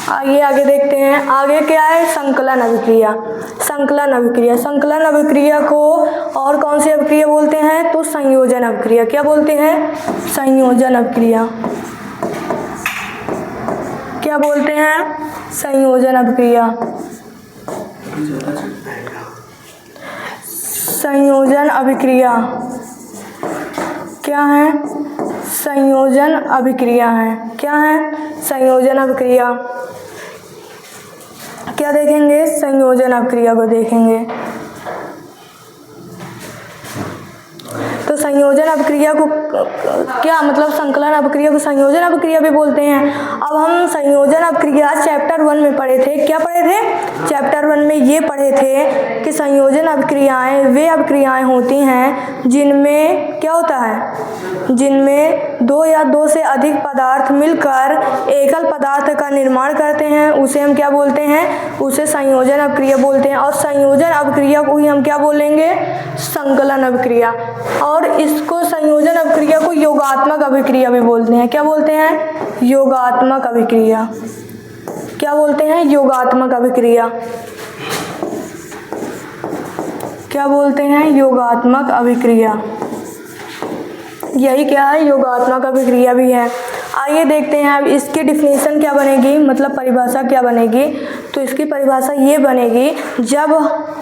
Speaker 1: आइए आगे देखते हैं, आगे क्या है, संकलन अभिक्रिया। संकलन अभिक्रिया, संकलन अभिक्रिया को और कौन सी अभिक्रिया बोलते हैं, तो संयोजन अभिक्रिया। क्या बोलते हैं, संयोजन अभिक्रिया। क्या बोलते हैं, संयोजन अभिक्रिया। संयोजन अभिक्रिया क्या है, संयोजन अभिक्रिया है। क्या है, संयोजन अभिक्रिया। क्या देखेंगे, संयोजन अभिक्रिया को देखेंगे। तो संयोजन अभिक्रिया को क्या मतलब, संकलन अभिक्रिया को संयोजन अभिक्रिया भी बोलते हैं। अब हम संयोजन अभिक्रिया चैप्टर 1 में पढ़े थे। क्या पढ़े थे, चैप्टर 1 में ये पढ़े थे कि संयोजन अभिक्रियाएं वे अभिक्रियाएं होती हैं जिनमें क्या होता है, जिनमें दो या दो से अधिक पदार्थ मिलकर एकल पदार्थ का निर्माण करते हैं। उसे हम क्या बोलते हैं, उसे संयोजन अभिक्रिया बोलते हैं। और संयोजन अभिक्रिया को ही हम क्या बोलेंगे, संकलन अभिक्रिया। और इसको संयोजन अभिक्रिया को योगात्मक अभिक्रिया भी बोलते हैं। क्या बोलते हैं, योगात्मक अभिक्रिया। क्या बोलते हैं, योगात्मक अभिक्रिया। क्या बोलते हैं, योगात्मक अभिक्रिया। यही क्या है, योगात्मक अभिक्रिया भी है। आइए देखते हैं अब इसकी डिफिनीशन क्या बनेगी, मतलब परिभाषा क्या बनेगी। तो इसकी परिभाषा ये बनेगी, जब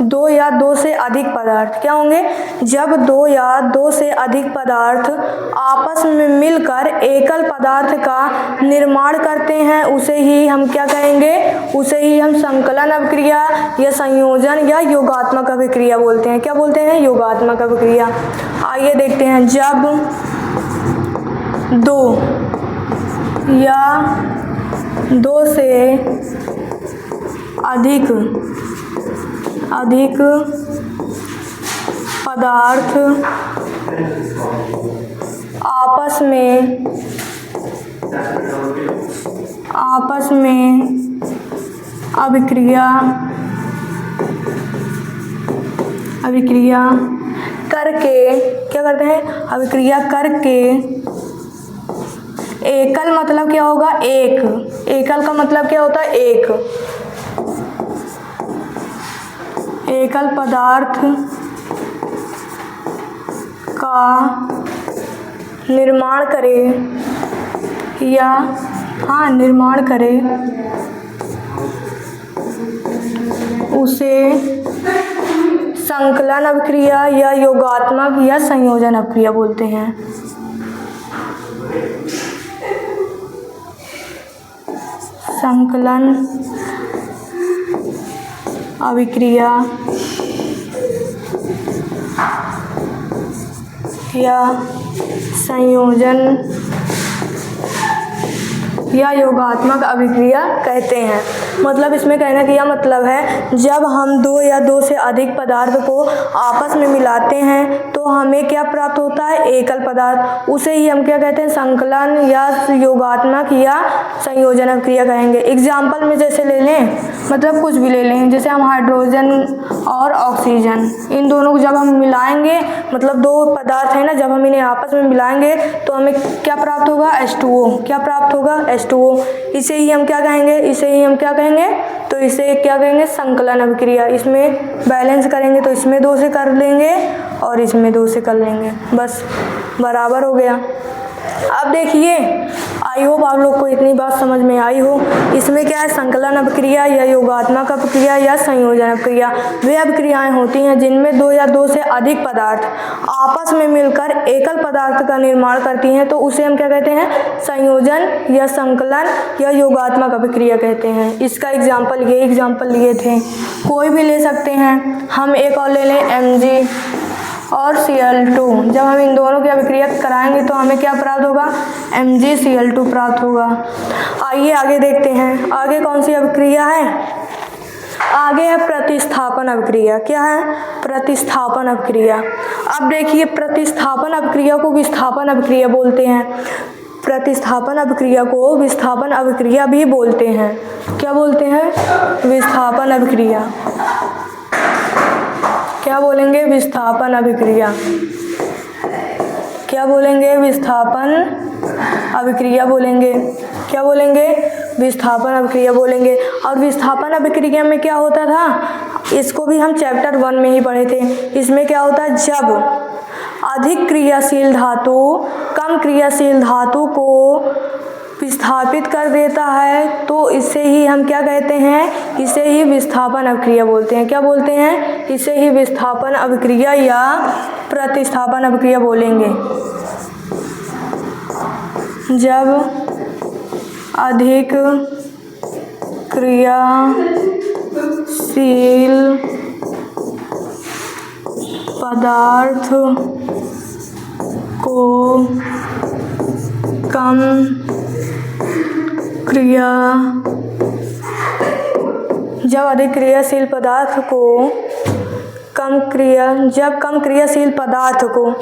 Speaker 1: दो या दो से अधिक पदार्थ क्या होंगे, जब दो या दो से अधिक पदार्थ आपस में मिलकर एकल पदार्थ का निर्माण करते हैं, उसे ही हम क्या कहेंगे, उसे ही हम संकलन अभिक्रिया या संयोजन या योगात्मक अभिक्रिया बोलते हैं। क्या बोलते हैं, योगात्मक अभिक्रिया। आइए देखते हैं, जब दो या दो से अधिक पदार्थ आपस में अभिक्रिया करके क्या करते हैं, अभिक्रिया करके एकल मतलब क्या होगा, एक, एकल का मतलब क्या होता है, एक, एकल पदार्थ का निर्माण करे या निर्माण करे, उसे संकलन अभिक्रिया या योगात्मक या संयोजन अभिक्रिया बोलते हैं। संकलन अभिक्रिया या संयोजन या योगात्मक अभिक्रिया कहते हैं। मतलब इसमें कहने का यह मतलब है, जब हम दो या दो से अधिक पदार्थ को आपस में मिलाते हैं तो हमें क्या प्राप्त होता है, एकल पदार्थ। उसे ही हम क्या कहते हैं, संकलन या योगात्मक या संयोजन अभिक्रिया कहेंगे। एग्जाम्पल में जैसे ले लें, मतलब कुछ भी ले लें, जैसे हम हाइड्रोजन और ऑक्सीजन, इन दोनों को जब हम मिलाएंगे, मतलब दो पदार्थ है ना, जब हम इन्हें आपस में मिलाएंगे तो हमें क्या प्राप्त होगा, H2O। क्या प्राप्त होगा, H2O। इसे ही हम क्या कहेंगे, इसे ही हम क्या कहेंगे, तो इसे क्या कहेंगे, संकलन अभिक्रिया। इसमें बैलेंस करेंगे तो इसमें 2 से कर लेंगे और इसमें 2 से कर लेंगे, बस बराबर हो गया। अब देखिए, आई होप आप लोग को इतनी बात समझ में आई हो। इसमें क्या है, संकलन अभिक्रिया या योगात्मक अभिक्रिया या संयोजन अभिक्रिया वे अभिक्रियाएं होती हैं जिनमें 2 या 2 से अधिक पदार्थ आपस में मिलकर एकल पदार्थ का निर्माण करती हैं, तो उसे हम क्या कहते हैं, संयोजन या संकलन या योगात्मक अभिक्रिया कहते हैं। इसका एग्जाम्पल ये एग्जाम्पल लिए थे, कोई भी ले सकते हैं। हम एक और ले लें, Mg और Cl2। जब हम इन दोनों की अभिक्रिया कराएंगे तो हमें क्या प्राप्त होगा, MgCl2 प्राप्त होगा। आइए आगे देखते हैं, आगे कौन सी अभिक्रिया है। आगे है प्रतिस्थापन अभिक्रिया। क्या है, प्रतिस्थापन अभिक्रिया। अब देखिए, प्रतिस्थापन अभिक्रिया को विस्थापन अभिक्रिया बोलते हैं। प्रतिस्थापन अभिक्रिया को विस्थापन अभिक्रिया भी बोलते हैं। क्या बोलते हैं, विस्थापन अभिक्रिया। क्या बोलेंगे, विस्थापन अभिक्रिया। क्या बोलेंगे, विस्थापन अभिक्रिया बोलेंगे। क्या बोलेंगे, विस्थापन अभिक्रिया बोलेंगे। और विस्थापन अभिक्रिया में क्या होता था, इसको भी हम चैप्टर 1 में ही पढ़े थे। इसमें क्या होता है, जब अधिक क्रियाशील धातु कम क्रियाशील धातु को विस्थापित कर देता है तो इसे ही हम क्या कहते हैं, इसे ही विस्थापन अभिक्रिया बोलते हैं। क्या बोलते हैं, इसे ही विस्थापन अभिक्रिया या प्रतिस्थापन अभिक्रिया बोलेंगे। जब अधिक क्रियाशील पदार्थ को कम जब अधिक क्रियाशील पदार्थ को जब कम क्रियाशील पदार्थ को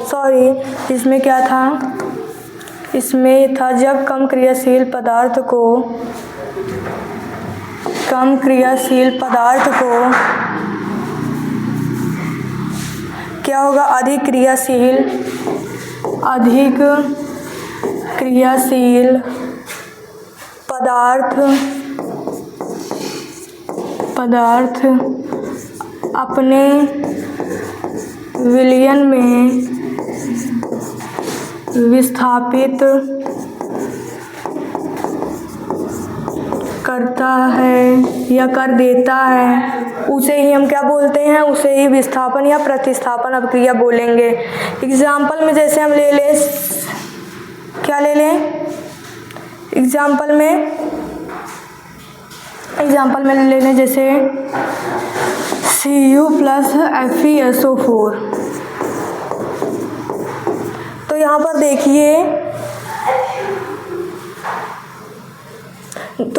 Speaker 1: इसमें क्या था, इसमें था जब कम क्रियाशील पदार्थ को क्या होगा, अधिक क्रियाशील पदार्थ अपने विलयन में विस्थापित करता है या कर देता है, उसे ही हम क्या बोलते हैं, उसे ही विस्थापन या प्रतिस्थापन अभिक्रिया बोलेंगे। एग्जाम्पल में जैसे हम ले लें, क्या ले लें, एग्जाम्पल में ले लें जैसे Cu प्लस FeSO4। तो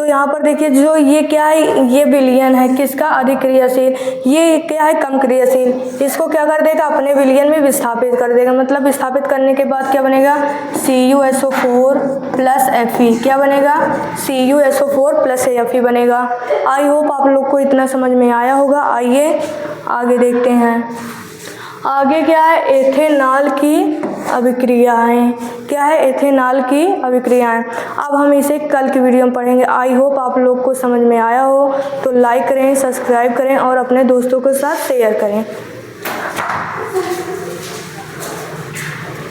Speaker 1: यहाँ पर देखिए जो ये क्या है, ये विलयन है किसका, अधिक क्रियाशील। ये क्या है, कम क्रियाशील। इसको क्या कर देगा, अपने विलयन में विस्थापित कर देगा। मतलब विस्थापित करने के बाद क्या बनेगा, CuSO4 प्लस Fe। क्या बनेगा, CuSO4 प्लस Fe बनेगा। आई होप आप लोग को इतना समझ में आया होगा। आइए आगे देखते हैं। आगे क्या है, एथेनॉल की अभिक्रियाएं। क्या है, एथेनॉल की अभिक्रियाएं। अब हम इसे कल की वीडियो में पढ़ेंगे। आई होप आप लोग को समझ में आया हो तो लाइक करें, सब्सक्राइब करें और अपने दोस्तों के साथ शेयर करें।